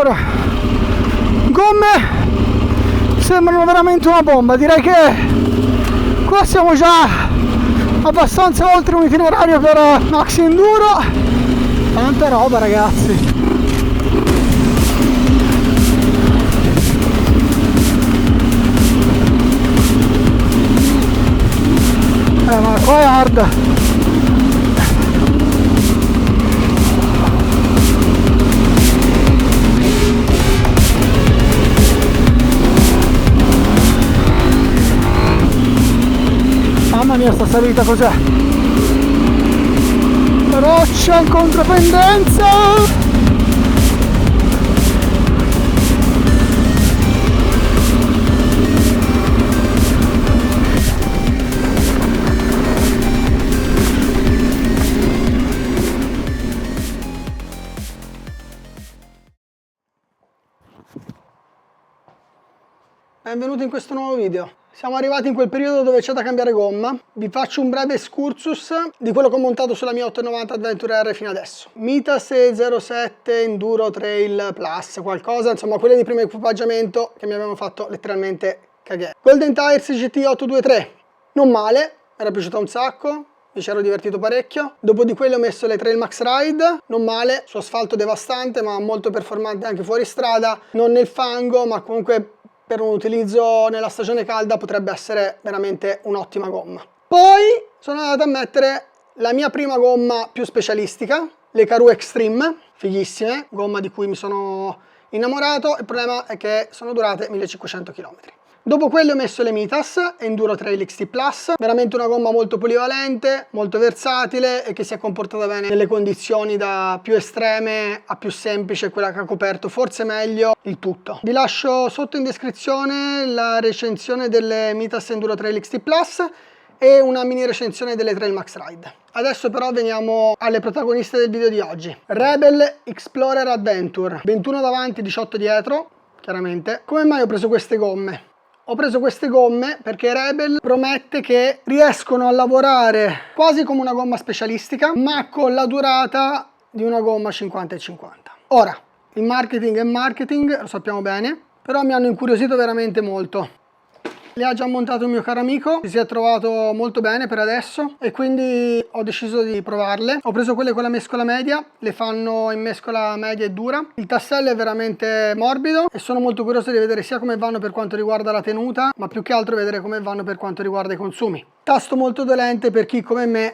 Adventure gomme sembrano veramente una bomba. Direi che qua siamo già abbastanza oltre un itinerario per Maxi Enduro. Tanta roba, ragazzi. Ma qua è hard. Mamma mia, sta salita cos'è? Roccia in contropendenza. Benvenuti in questo nuovo video. Siamo arrivati in quel periodo dove c'è da cambiare gomma. Vi faccio un breve excursus di quello che ho montato sulla mia 890 Adventure R fino adesso. Mitas E07 Enduro Trail Plus, qualcosa, insomma quelle di primo equipaggiamento che mi avevano fatto letteralmente cagare. Golden Tires GT 823, non male, mi era piaciuta un sacco. Mi ci ero divertito parecchio. Dopo di quello ho messo le Trail Max Ride, non male, su asfalto devastante ma molto performante anche fuori strada, non nel fango ma comunque per un utilizzo nella stagione calda potrebbe essere veramente un'ottima gomma. Poi sono andato a mettere la mia prima gomma più specialistica, le Karoo Extreme, fighissime, gomma di cui mi sono innamorato. Il problema è che sono durate 1500 km. Dopo quello ho messo le Mitas Enduro Trail XT Plus, veramente una gomma molto polivalente, molto versatile e che si è comportata bene nelle condizioni da più estreme a più semplice, quella che ha coperto forse meglio il tutto. Vi lascio sotto in descrizione la recensione delle Mitas Enduro Trail XT Plus e una mini recensione delle Trail Max Ride. Adesso però veniamo alle protagoniste del video di oggi. Rebel Explorer Adventure, 21 davanti, 18 dietro, chiaramente. Come mai ho preso queste gomme? Ho preso queste gomme perché Rebel promette che riescono a lavorare quasi come una gomma specialistica, ma con la durata di una gomma 50/50. Ora, il marketing è marketing, lo sappiamo bene, però mi hanno incuriosito veramente molto. Le ha già montato un mio caro amico, si è trovato molto bene per adesso e quindi ho deciso di provarle. Ho preso quelle con la mescola media, le fanno in mescola media e dura. Il tassello è veramente morbido e sono molto curioso di vedere sia come vanno per quanto riguarda la tenuta, ma più che altro vedere come vanno per quanto riguarda i consumi. Tasto molto dolente per chi come me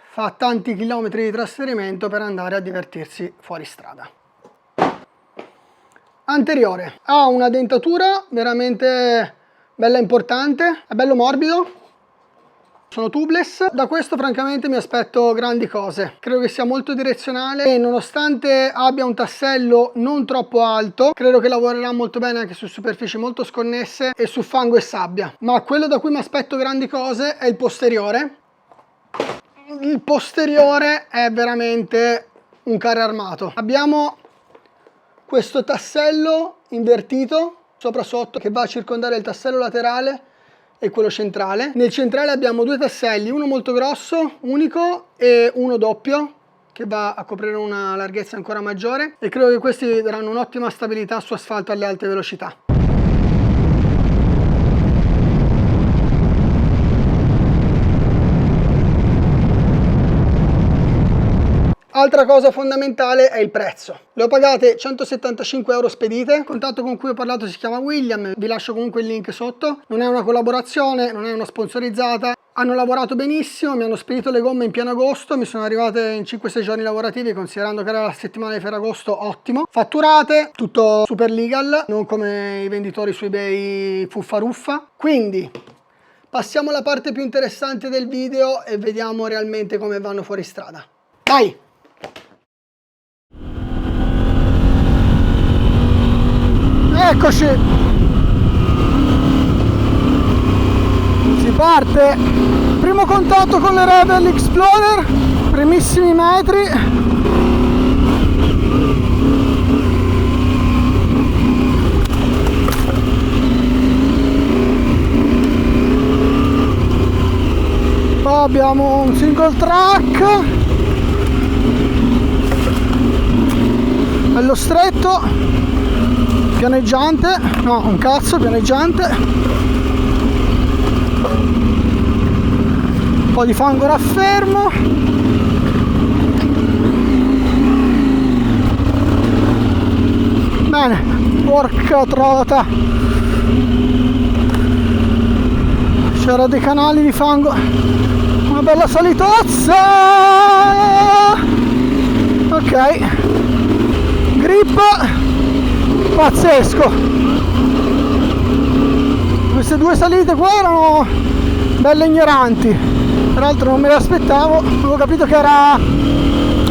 fa tanti chilometri di trasferimento per andare a divertirsi fuori strada. Anteriore, ha una dentatura veramente bella importante, è bello morbido, sono tubeless. Da questo francamente mi aspetto grandi cose, credo che sia molto direzionale e nonostante abbia un tassello non troppo alto, credo che lavorerà molto bene anche su superfici molto sconnesse e su fango e sabbia. Ma quello da cui mi aspetto grandi cose è il posteriore. Il posteriore è veramente un carro armato. Abbiamo questo tassello invertito sopra sotto che va a circondare il tassello laterale e quello centrale. Nel centrale abbiamo due tasselli, uno molto grosso, unico, e uno doppio che va a coprire una larghezza ancora maggiore e credo che questi daranno un'ottima stabilità su asfalto alle alte velocità. Altra cosa fondamentale è il prezzo. Le ho pagate 175 euro spedite. Il contatto con cui ho parlato si chiama William, vi lascio comunque il link sotto. Non è una collaborazione, non è una sponsorizzata. Hanno lavorato benissimo, mi hanno spedito le gomme in pieno agosto, mi sono arrivate in 5-6 giorni lavorativi, considerando che era la settimana di Ferragosto, ottimo. Fatturate, tutto super legal, non come i venditori su eBay fuffaruffa. Quindi passiamo alla parte più interessante del video e vediamo realmente come vanno fuori strada. Dai! Eccoci, si parte, primo contatto con le Rebel Explorer, primissimi metri. Poi abbiamo un single track, bello stretto. pianeggiante, no, un cazzo, pianeggiante. Un po' di fango raffermo. Bene, porca trota. C'era dei canali di fango. Una bella salitozza. Ok. Grip. Pazzesco. Queste due salite qua erano belle ignoranti, peraltro non me le aspettavo, avevo capito che era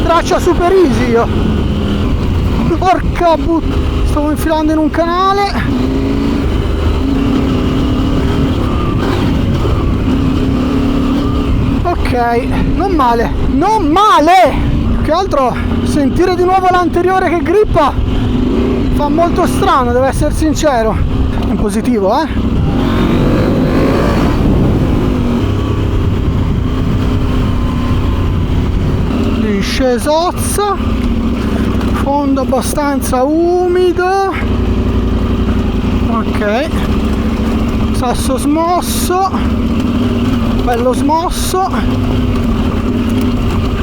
traccia super easy io. Porca stavo infilando in un canale. Ok, non male, non male. Più che altro sentire di nuovo l'anteriore che grippa fa molto strano, devo essere sincero. In positivo, Discesozza, fondo abbastanza umido. Ok, sasso smosso, bello smosso.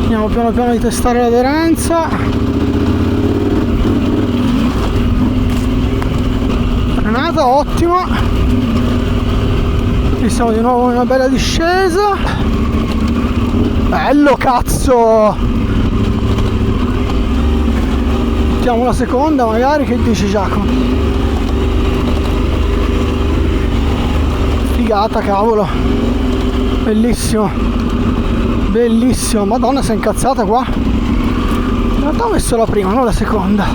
Andiamo piano piano di testare l'aderenza. Frenata ottima. Qui siamo di nuovo in una bella discesa. Bello cazzo. Mettiamo la seconda magari, che dici Giacomo? Figata, cavolo. Bellissimo. Bellissimo. Madonna, si è incazzata qua. In realtà ho messo la prima, non la seconda.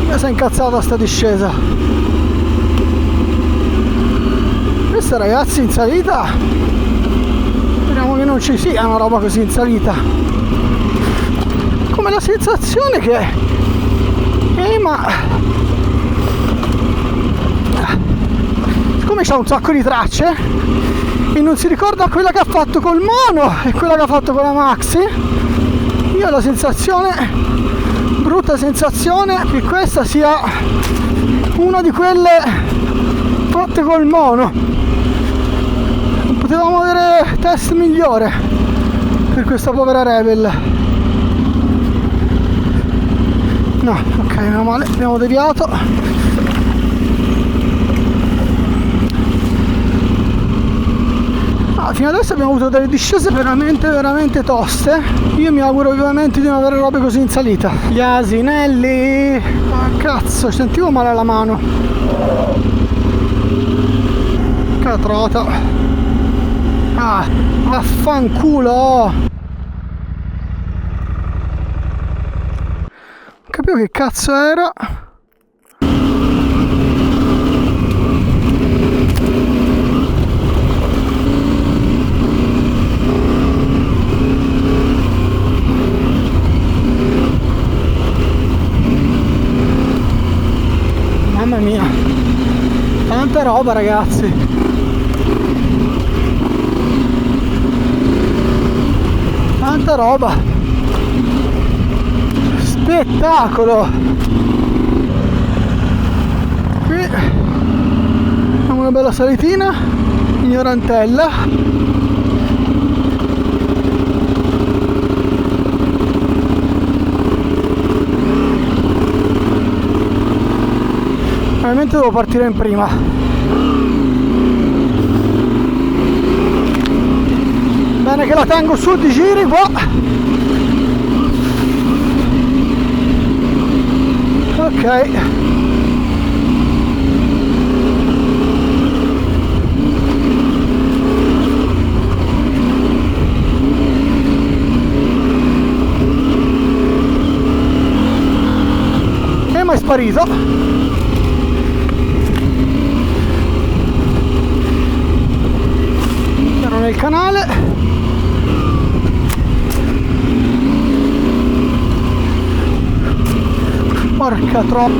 Mi si è incazzata sta discesa. Questa, ragazzi, in salita, speriamo che non ci sia una roba così in salita. Come la sensazione che ma siccome c'ha un sacco di tracce e non si ricorda quella che ha fatto col mono e quella che ha fatto con la maxi, io ho la sensazione, brutta sensazione, che questa sia una di quelle fatte col mono. Non potevamo avere test migliore per questa povera Rebel. No, ok, meno male, abbiamo deviato. Fino adesso abbiamo avuto delle discese veramente toste. Io mi auguro vivamente di non avere robe così in salita. Gli asinelli. Ah, cazzo, sentivo male alla mano. Catrota. Ah, vaffanculo. Non capivo che cazzo era. Mamma mia, tanta roba, ragazzi. Tanta roba. Spettacolo. Qui abbiamo una bella salitina, ignorantella. Probabilmente devo partire in prima. Bene che la tengo su di giri qua. Ok. E ma è sparito. Nel canale. Porca troppo.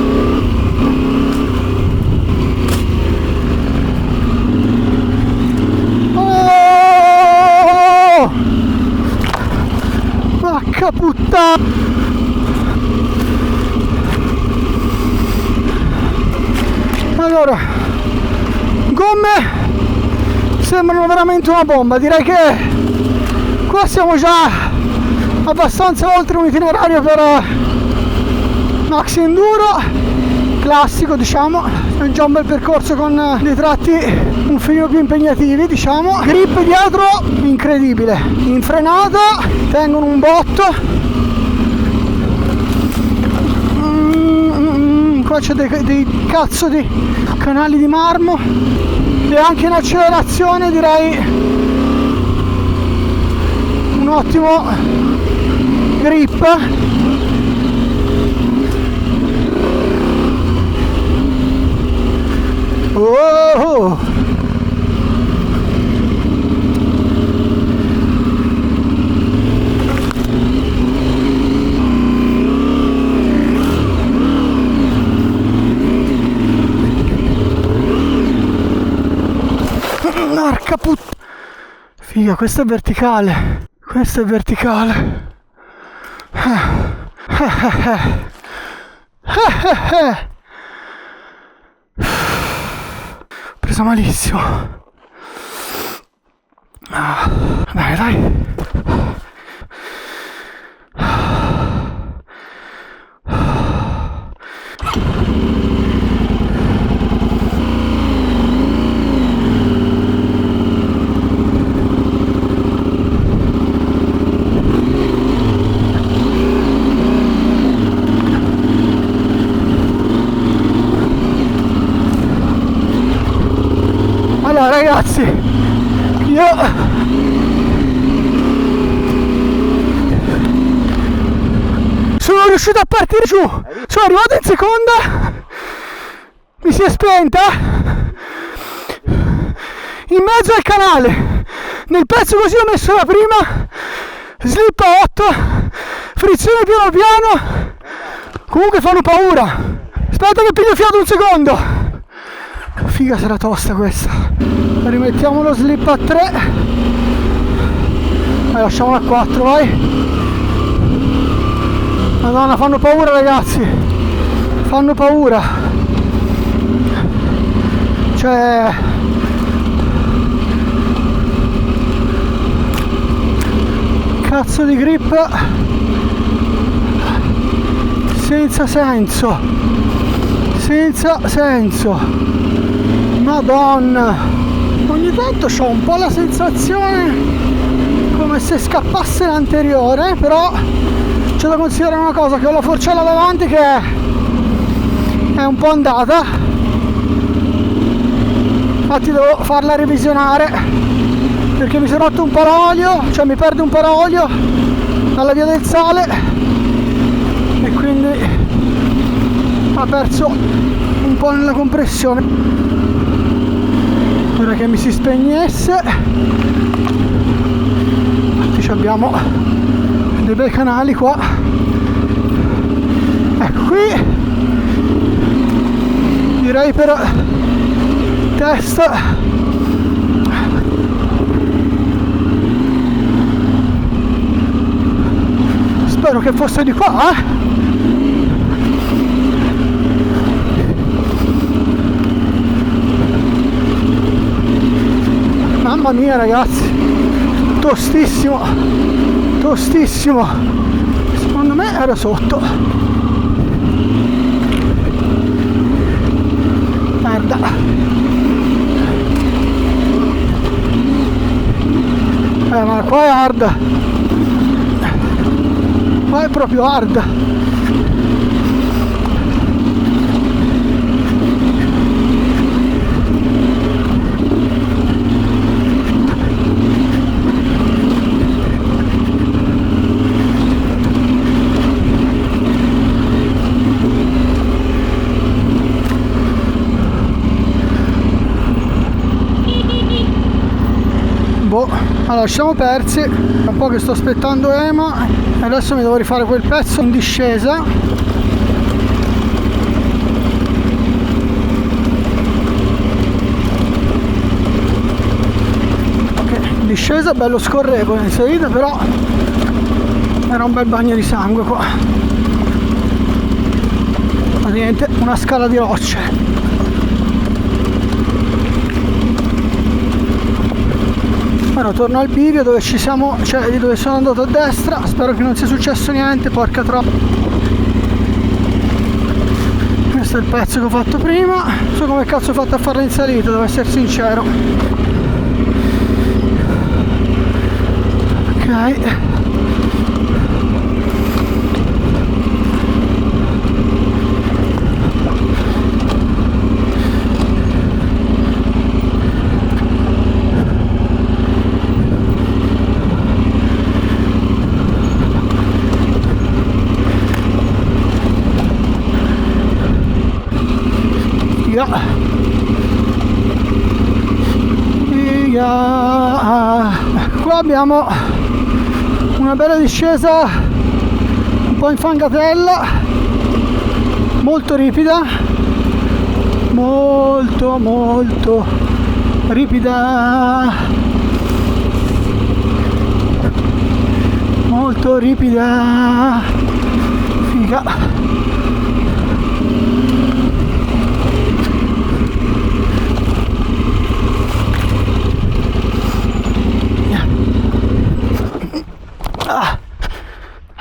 Oh! Porca puttana. allora, gomme sembrano veramente una bomba. Direi che qua siamo già abbastanza oltre un itinerario per maxi enduro classico, diciamo. È già un bel percorso con dei tratti un filino più impegnativi, diciamo. Grip dietro incredibile, in frenata tengono un botto. Qua c'è dei cazzo di canali di marmo e anche in accelerazione direi un ottimo grip. Oh! Porca puttana! Figa, questo è verticale. Questo è verticale. Presa malissimo. Dai, dai. Allora ragazzi, io sono riuscito a partire giù, sono arrivato in seconda, mi si è spenta in mezzo al canale, nel pezzo così ho messo la prima, slip a 8, frizione piano piano, comunque fanno paura. Aspetta che piglio fiato un secondo. Figa, sarà tosta questa. Rimettiamo lo slip a 3. Lasciamolo a 4, vai. Madonna, fanno paura ragazzi. Fanno paura. Cioè, cazzo di grip senza senso. Senza senso. Madonna, ogni tanto ho un po' la sensazione come se scappasse l'anteriore, però c'è da considerare una cosa, che ho la forcella davanti che è un po' andata, infatti devo farla revisionare perché mi si è rotto un paraolio, cioè mi perde un paraolio alla via del sale e quindi ha perso un po' nella compressione. Ora che mi si spegnesse, infatti abbiamo dei bei canali qua, ecco qui, direi per test spero che fosse di qua, Mamma mia ragazzi, tostissimo, tostissimo, secondo me era sotto, merda, ma qua è hard, qua è proprio hard. Allora, ci siamo persi, è un po' che sto aspettando Ema e adesso mi devo rifare quel pezzo in discesa. Ok, in discesa bello scorrevole, in salita però era un bel bagno di sangue qua. Ma niente, una scala di rocce. Ora torno al bivio dove ci siamo, cioè di dove sono andato a destra. Spero che non sia successo niente, porca troppo. Questo è il pezzo che ho fatto prima. Non so come cazzo ho fatto a farlo in salita, devo essere sincero. Ok. Qua abbiamo una bella discesa un po' infangatella, molto ripida, molto ripida, molto ripida, figa.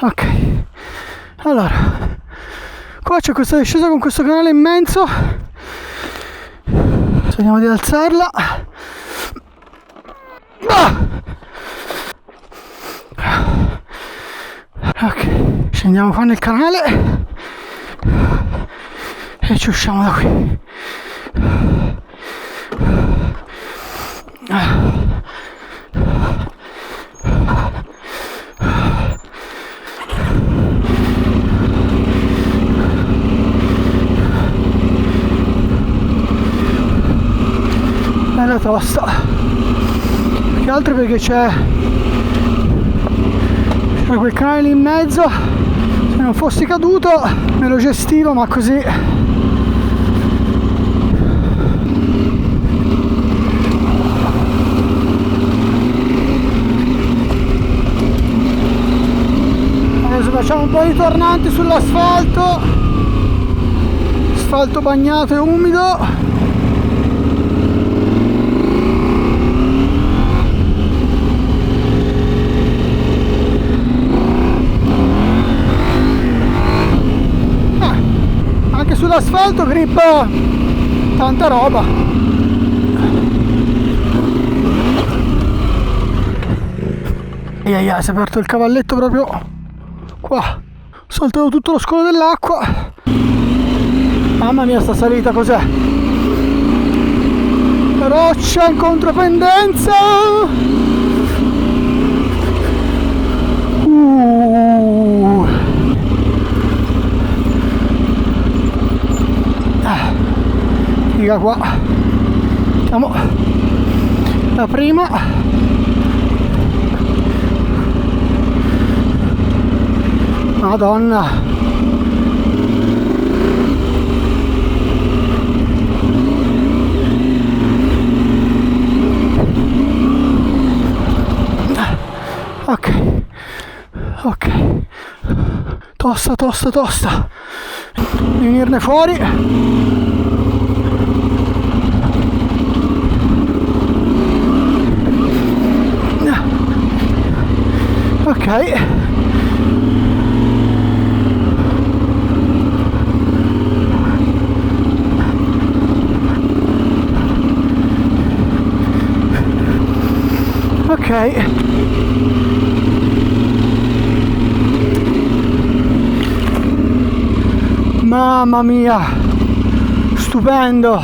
Ok, allora qua c'è questa discesa con questo canale immenso. Vediamo di alzarla. Ok, scendiamo qua nel canale e ci usciamo da qui. Bella tosta, più che altro perché c'è quel canale lì in mezzo. Se non fossi caduto me lo gestivo, ma così adesso facciamo un po' di tornanti sull'asfalto, asfalto bagnato e umido. Sull'asfalto grip tanta roba. Si è aperto il cavalletto proprio qua, ho saltato tutto lo scolo dell'acqua. Mamma mia, sta salita cos'è? Roccia in contropendenza. Figa qua. Siamo la prima. Madonna. Ok. Tosta. Venirne fuori. Ok. Ok. Mamma mia, stupendo,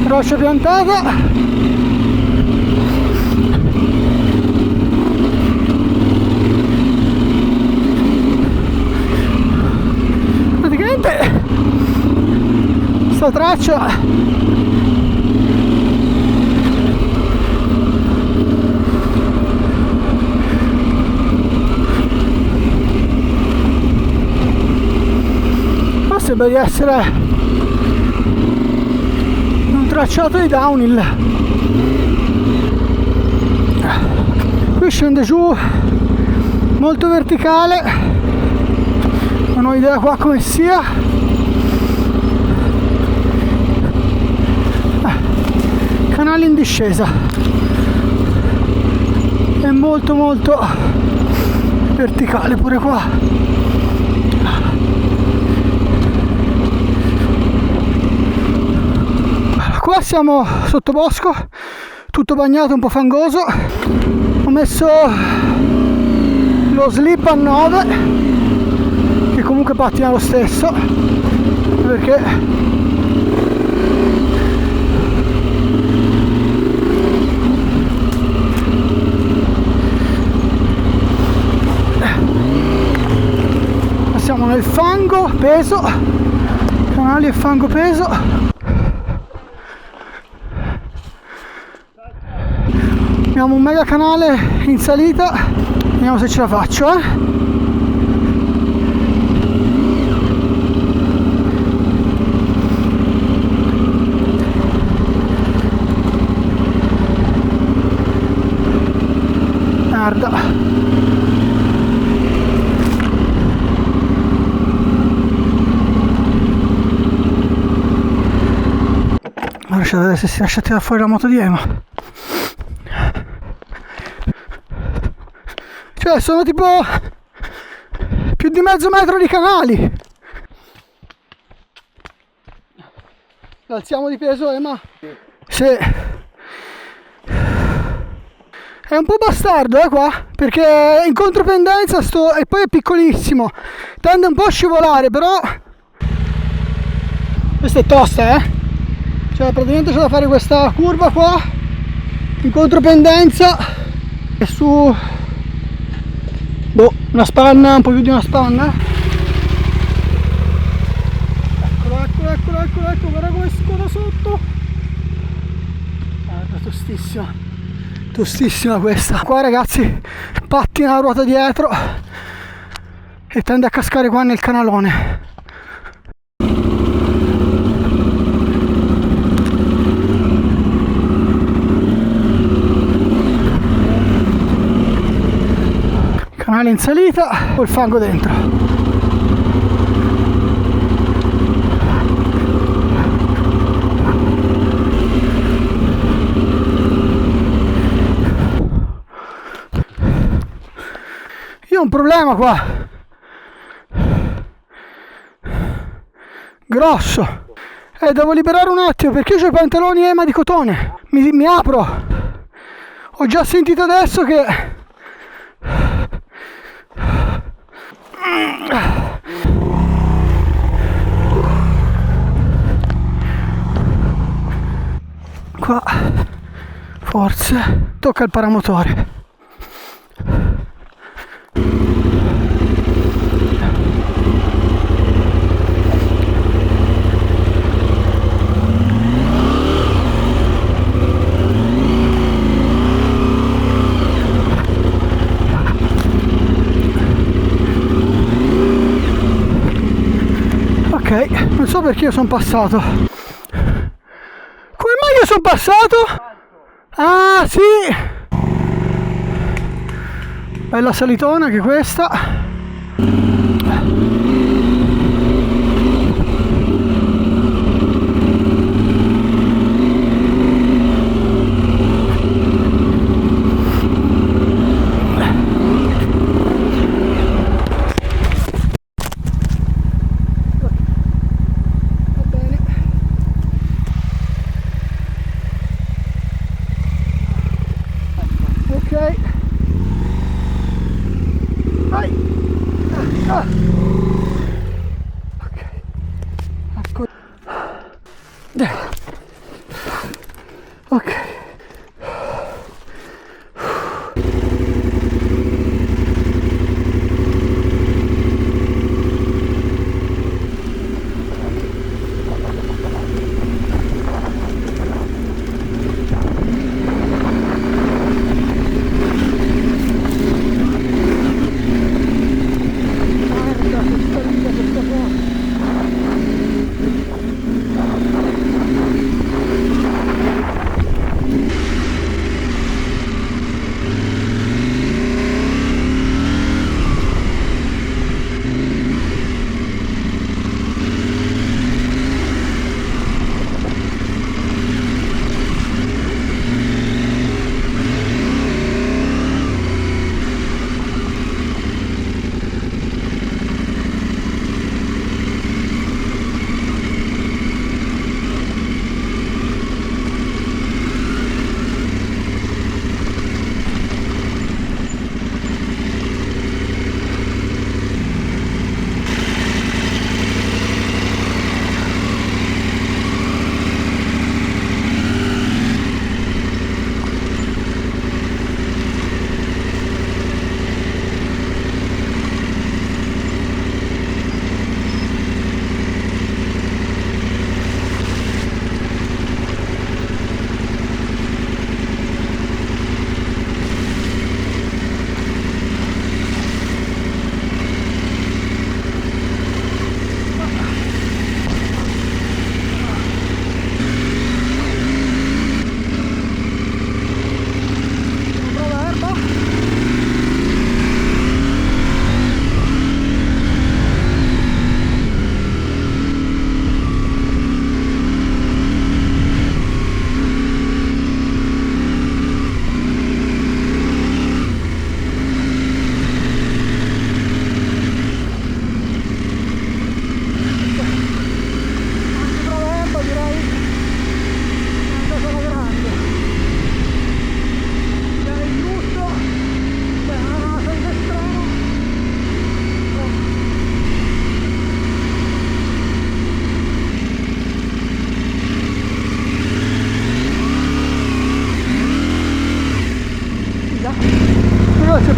roccia piantata. Praticamente sta traccia sembra di essere un tracciato di downhill. Qui scende giù molto verticale, non ho idea qua come sia. canale in discesa, è molto verticale pure qua. Qua siamo sotto bosco, tutto bagnato, un po' fangoso. Ho messo lo slip a 9, che comunque pattina lo stesso, perché siamo nel fango peso, canali e fango peso. Abbiamo un mega canale in salita, vediamo se ce la faccio, Merda. Ora c'è da vedere se si lascia tirare fuori la moto di Ema. Cioè sono tipo più di mezzo metro di canali. Alziamo di peso, Ema? Sì. È un po' bastardo qua, perché è in contropendenza e poi è piccolissimo. Tende un po' a scivolare, però questa è tosta, Cioè praticamente c'è da fare questa curva qua in contropendenza e su una spanna, un po' più di una spanna. Eccolo, guarda come scoda sotto. Guarda, tostissima questa. Qua ragazzi pattina la ruota dietro e tende a cascare qua nel canalone. Canale in salita col fango dentro. Io ho un problema qua grosso e devo liberare un attimo perché io ho i pantaloni Ema di cotone. Mi apro. Ho già sentito adesso che qua forse tocca il paramotore. Ok, non so perché io sono passato. Come mai io sono passato? Ah sì! Bella salitona anche questa. Ok.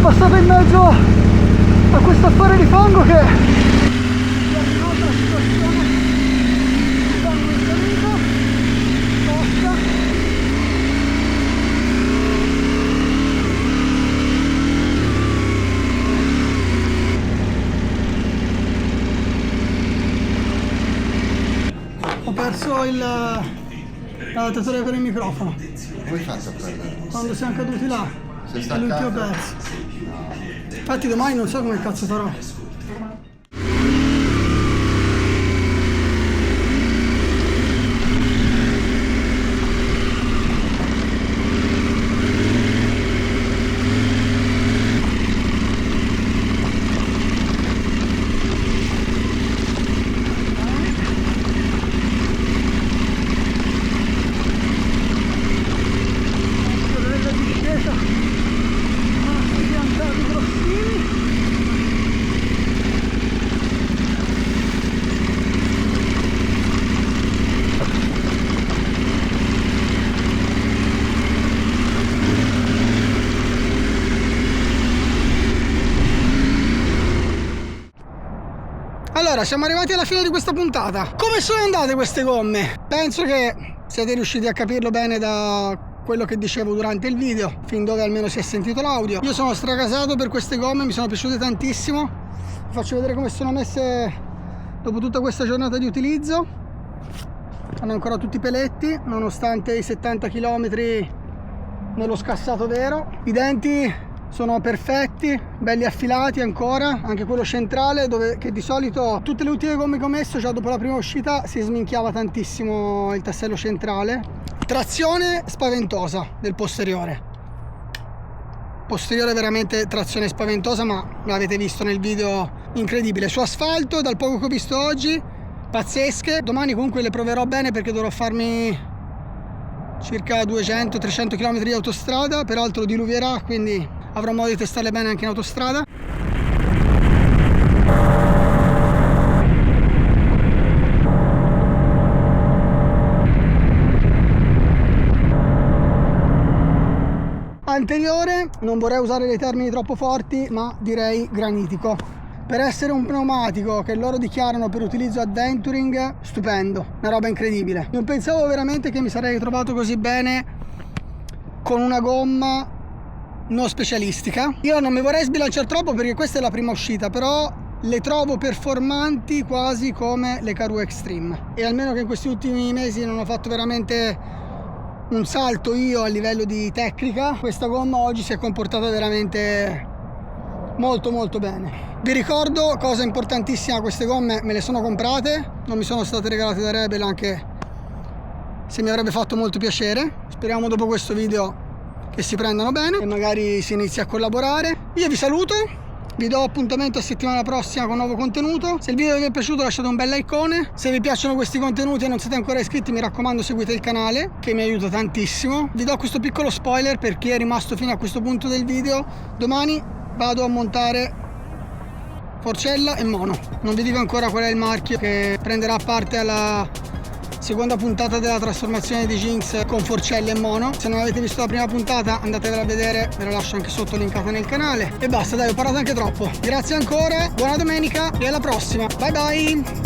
passato in mezzo a questo affare di fango che è arrivata la situazione di fango in salita, tosta. Ho perso l'adattatore per il microfono. Come hai fatto a perdere? Quando siamo caduti là, Sei è l'ultimo staccato? pezzo. Infatti domani non so come cazzo farò. Allora, siamo arrivati alla fine di questa puntata. Come sono andate queste gomme? Penso che siete riusciti a capirlo bene da quello che dicevo durante il video, fin dove almeno si è sentito l'audio. Io sono stragasato per queste gomme, mi sono piaciute tantissimo. Vi faccio vedere come sono messe dopo tutta questa giornata di utilizzo. Hanno ancora tutti i peletti, nonostante i 70 km nello scassato vero. I denti sono perfetti, belli affilati ancora, anche quello centrale che di solito tutte le ultime gomme che ho messo già dopo la prima uscita si sminchiava tantissimo il tassello centrale. Trazione spaventosa del posteriore, veramente trazione spaventosa, ma l'avete visto nel video, incredibile. Su asfalto, dal poco che ho visto oggi, pazzesche. Domani comunque le proverò bene perché dovrò farmi circa 200-300 km di autostrada, peraltro diluvierà, quindi avrò modo di testarle bene anche in autostrada. Anteriore, non vorrei usare dei termini troppo forti, ma direi granitico. Per essere un pneumatico che loro dichiarano per utilizzo adventuring, stupendo, una roba incredibile. Non pensavo veramente che mi sarei trovato così bene con una gomma non specialistica. Io non mi vorrei sbilanciare troppo perché questa è la prima uscita, però le trovo performanti quasi come le Karoo Extreme, e almeno che in questi ultimi mesi non ho fatto veramente un salto io a livello di tecnica, questa gomma oggi si è comportata veramente molto molto bene. Vi ricordo, cosa importantissima, queste gomme me le sono comprate, non mi sono state regalate da Rebel, anche se mi avrebbe fatto molto piacere. Speriamo dopo questo video che si prendano bene e magari si inizia a collaborare. Io vi saluto, vi do appuntamento a settimana prossima con nuovo contenuto. Se il video vi è piaciuto lasciate un bel like, se vi piacciono questi contenuti e non siete ancora iscritti mi raccomando seguite il canale che mi aiuta tantissimo. Vi do questo piccolo spoiler per chi è rimasto fino a questo punto del video: domani vado a montare forcella e mono. Non vi dico ancora qual è il marchio che prenderà parte alla seconda puntata della trasformazione di Jinx con forcelle e mono. Se non avete visto la prima puntata andatevela a vedere, ve la lascio anche sotto linkata nel canale. E basta, dai, ho parlato anche troppo. Grazie ancora, buona domenica e alla prossima, bye bye.